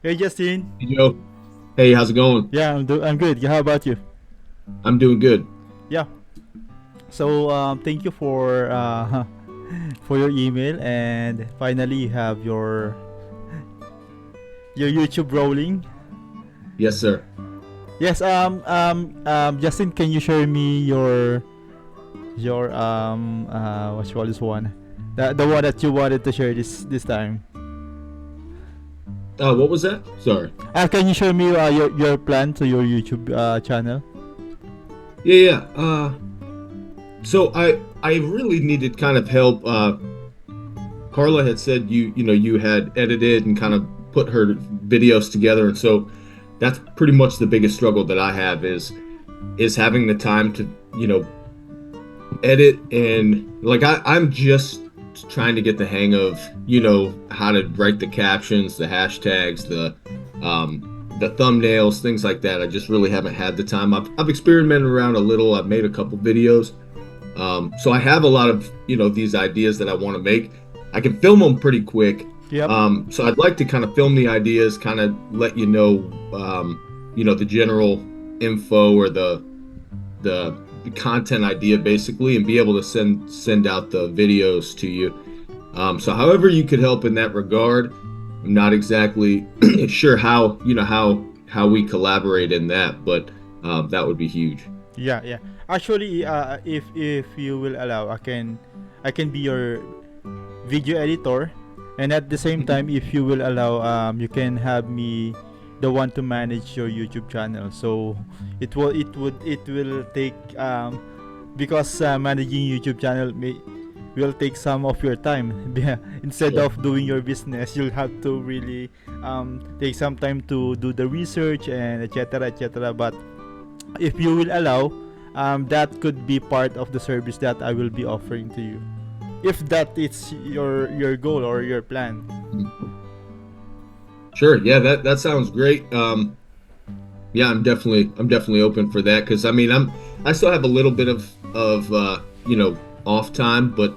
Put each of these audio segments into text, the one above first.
Hey Justin. Hey, Joe. Hey, how's it going? Yeah, I'm good. How about you? I'm doing good. Yeah. So thank you for for your email, and finally you have your YouTube rolling. Yes, sir. Yes. Justin, can you share me your what you call this one? The one that you wanted to share this time. What was that? Sorry. Can you share me your plan to your YouTube channel? Yeah, yeah. So I really needed kind of help. Carla had said you had edited and kind of put her videos together, and so that's pretty much the biggest struggle that I have is having the time to edit and like I'm just trying to get the hang of how to write the captions, the hashtags, the thumbnails, things like that. I just really haven't had the time. I've experimented around a little. I've made a couple videos, so I have a lot of these ideas that I want to make. I can film them pretty quick. Yep. So I'd like to kind of film the ideas, kind of let the general info or the content idea basically, and be able to send out the videos to you. So however you could help in that regard, I'm not exactly sure how we collaborate in that, but that would be huge. Yeah, yeah. Actually, if you will allow, I can be your video editor, and at the same time, if you will allow, you can have me the one to manage your YouTube channel. So it will take because managing YouTube channel will take some of your time. Instead Sure. of doing your business, you'll have to really take some time to do the research and etc etc. But if you will allow, that could be part of the service that I will be offering to you. If that is your goal or your plan. Sure. Yeah, that sounds great. Yeah, I'm definitely open for that because I mean I still have a little bit of off time, but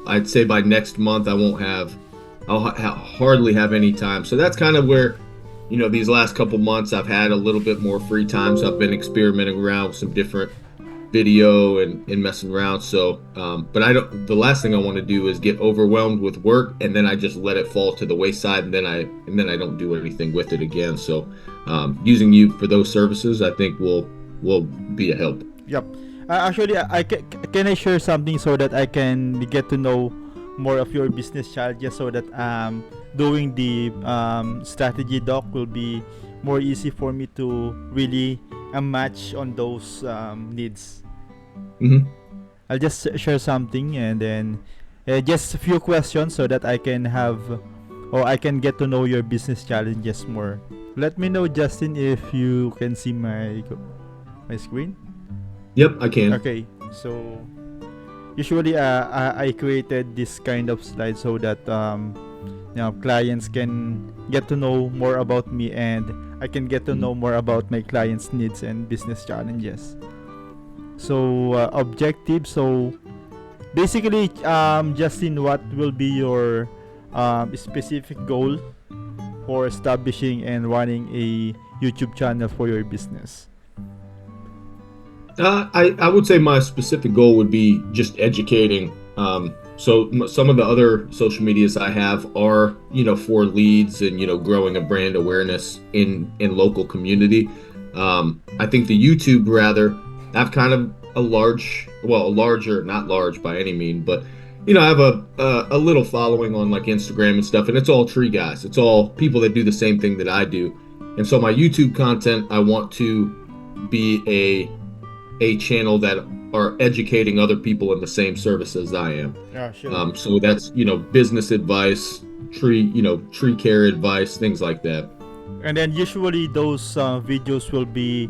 I'd say by next month I won't have hardly have any time. So that's kind of where these last couple months I've had a little bit more free time. So I've been experimenting around with some different video and messing around. So, but I don't. The last thing I want to do is get overwhelmed with work and then I just let it fall to the wayside and then I don't do anything with it again. So, using you for those services, I think will be a help. Yep. Actually, can I share something so that I can get to know more of your business challenges, so that doing the strategy doc will be more easy for me to really match on those needs. Hmm. I'll just share something, and then just a few questions so that I can have, or I can get to know your business challenges more. Let me know, Justin, if you can see my screen. Yep, I can. Okay, so usually I created this kind of slide so that clients can get to know more about me, and I can get to know more about my clients' needs and business challenges. So objective. So basically, Justin, what will be your specific goal for establishing and running a YouTube channel for your business? I would say my specific goal would be just educating. Some of the other social medias I have are, for leads and, growing a brand awareness in local community. I think the YouTube rather, I have kind of a larger, not large by any mean, but, I have a little following on like Instagram and stuff, and it's all tree guys. It's all people that do the same thing that I do. And so my YouTube content, I want to be a channel that are educating other people in the same service as I am. Yeah, sure. So that's business advice, tree care advice, things like that. And then usually those videos will be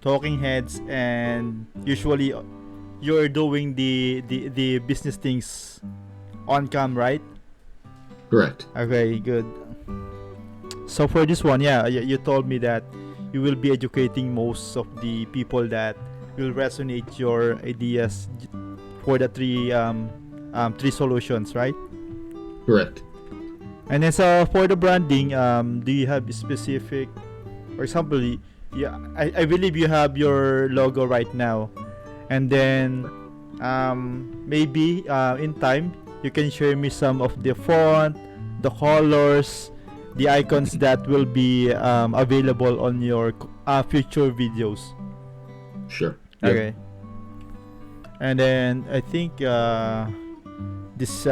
talking heads, and usually you're doing the business things on cam, right? Correct. Okay, good. So for this one, yeah, you told me that you will be educating most of the people that will resonate your ideas for the three solutions, right? Correct. And then so for the branding, do you have specific, for example, yeah, I believe you have your logo right now, and then maybe in time you can share me some of the font, the colors, the icons that will be available on your future videos. Sure. Yeah. Okay. And then I think this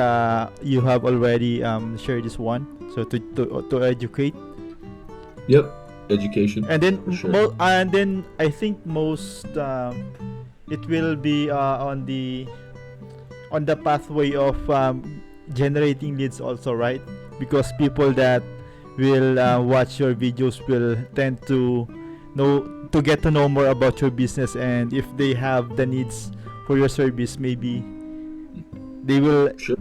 you have already shared this one, so to educate. Yep. Education. And then For sure. and then I think most it will be on the pathway of generating leads also, right? Because people that will watch your videos will tend to know to get to know more about your business, and if they have the needs for your service, maybe they will Sure.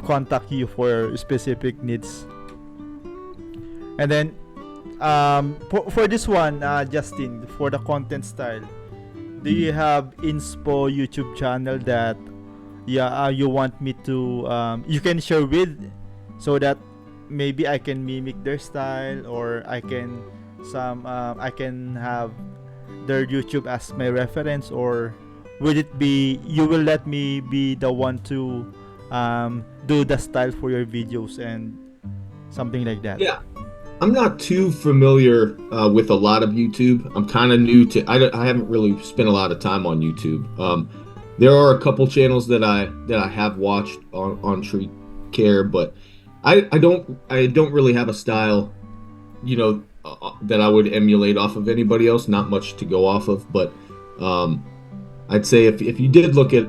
contact you for specific needs. And then for this one, Justin, for the content style, do you have inspo YouTube channel that you want me to you can share with, so that maybe I can mimic their style, or I can have their YouTube as my reference, or will it be you will let me be the one to do the style for your videos and something like that? Yeah. I'm not too familiar with a lot of YouTube. I'm kind of new to. I haven't really spent a lot of time on YouTube. There are a couple channels that I have watched on Tree Care, but I don't really have a style, that I would emulate off of anybody else. Not much to go off of, but um, I'd say if you did look at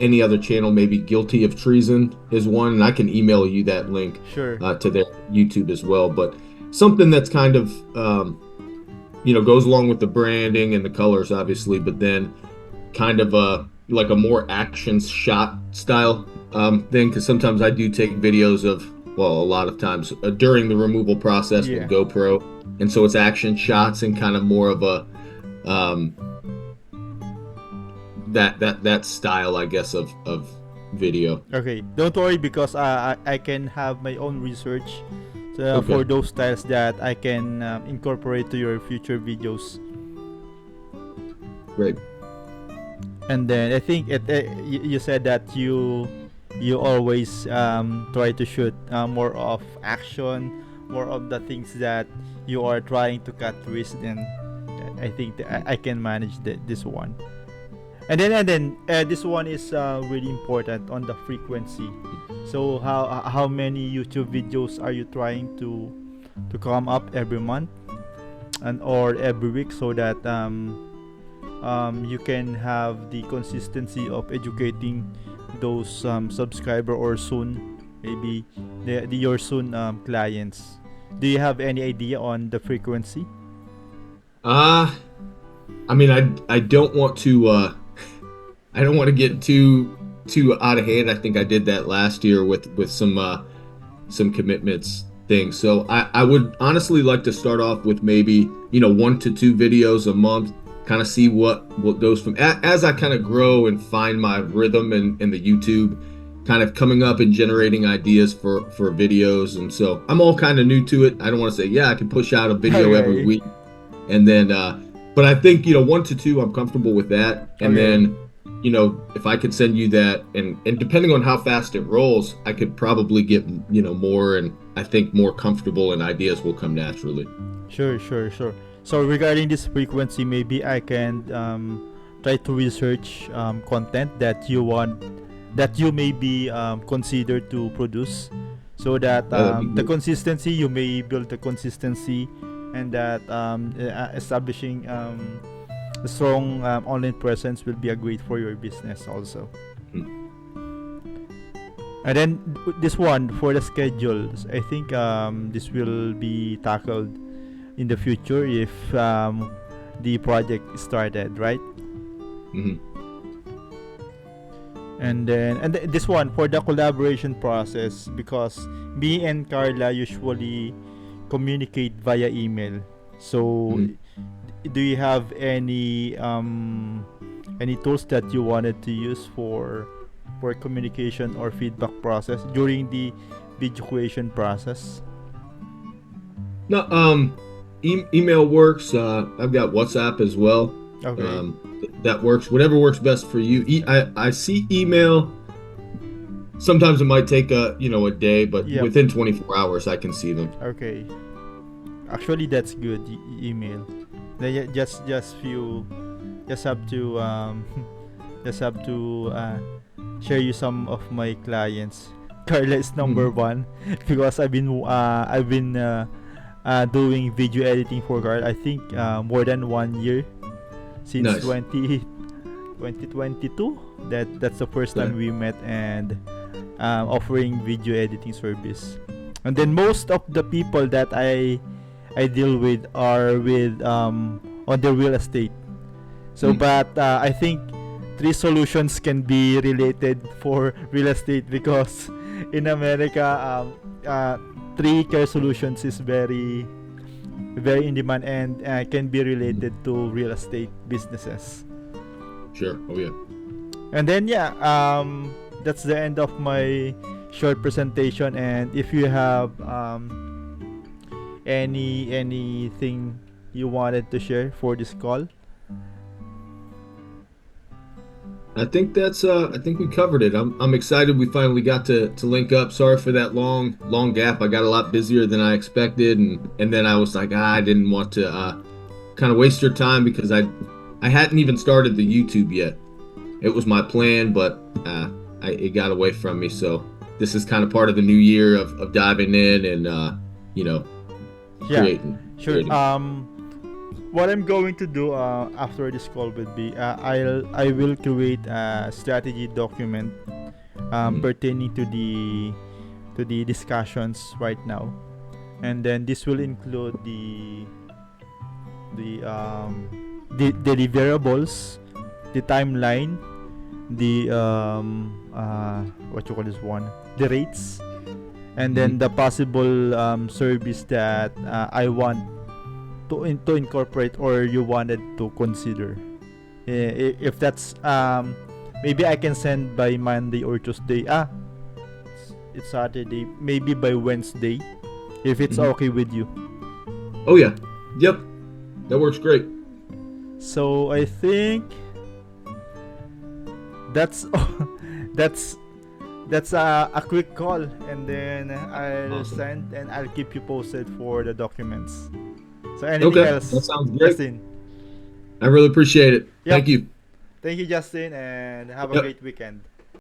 any other channel, maybe Guilty of Treason is one, and I can email you that link Sure. to their YouTube as well. But something that's kind of goes along with the branding and the colors, obviously, but then kind of like a more action shot style thing. Because sometimes I do take videos of, well, a lot of times during the removal process Yeah. with GoPro, and so it's action shots and kind of more of a um, that style, I guess, of video. Okay, don't worry, because I can have my own research for Okay, those styles that I can incorporate to your future videos. great. And then I think you said that you always try to shoot more of action, more of the things that you are trying to cut risk. And I think that I can manage this one. And then this one is really important on the frequency. So how many YouTube videos are you trying to come up every month and or every week, so that you can have the consistency of educating those subscriber, or soon maybe your soon clients? Do you have any idea on the frequency? Uh I mean, I don't want to I don't want to get too out of hand. I think I did that last year with some commitments things. So I would honestly like to start off with maybe 1 to 2 videos a month, kind of see what goes from as I kind of grow and find my rhythm in the YouTube, kind of coming up and generating ideas for videos. And so I'm all kind of new to it. I don't want to say, yeah, I can push out a video every Okay. week, and then but I think 1 to 2 I'm comfortable with that. And Okay. then if I could send you that, and depending on how fast it rolls, I could probably get more, and I think more comfortable, and ideas will come naturally. Sure, sure, sure. So regarding this frequency, maybe I can try to research content that you maybe consider to produce, so that Yeah, that'd be the great. consistency, you may build the consistency, and that establishing a strong online presence will be a great for your business also. Hmm. And then this one for the schedules, I think this will be tackled in the future if the project started, right? Mhm. And this one for the collaboration process, because me and Carla usually communicate via email. So Mhm. do you have any tools that you wanted to use for communication or feedback process during the video creation process? No, email works. I've got WhatsApp as well. Okay. That works. Whatever works best for you. I see email. Sometimes it might take a day, but Yep. within 24 hours I can see them. Okay. Actually, that's good. Email. Just few. Just have to just have to share you some of my clients. Carla is number one because I've been doing video editing for Carla. I think more than 1 year since Nice. 2022. That's the first time Okay. we met and offering video editing service. And then most of the people that I deal with are with on the real estate. So, but I think three solutions can be related for real estate because in America, three care solutions is very very in demand and can be related to real estate businesses. Sure. Oh yeah. And then that's the end of my short presentation. And if you have anything you wanted to share for this call. I think I think we covered it. I'm excited we finally got to link up. Sorry for that long gap. I got a lot busier than I expected, and then I was like, I didn't want to kind of waste your time because I hadn't even started the YouTube yet. It was my plan, but it got away from me. So this is kind of part of the new year of diving in and creating. Sure. What I'm going to do after this call would be I will create a strategy document pertaining to the discussions right now, and then this will include the deliverables, the timeline, the what you call this one, the rates, and then the possible service that I want to incorporate or you wanted to consider. If that's maybe I can send by Monday or Tuesday. It's Saturday. Maybe by Wednesday, if it's okay with you. Oh yeah. Yep. That works great. So I think that's that's a quick call, and then I'll Awesome. send and I'll keep you posted for the documents. So anything Okay. else, That sounds great. Justin? I really appreciate it. Yep. Thank you. Thank you, Justin, and have a Yep. great weekend.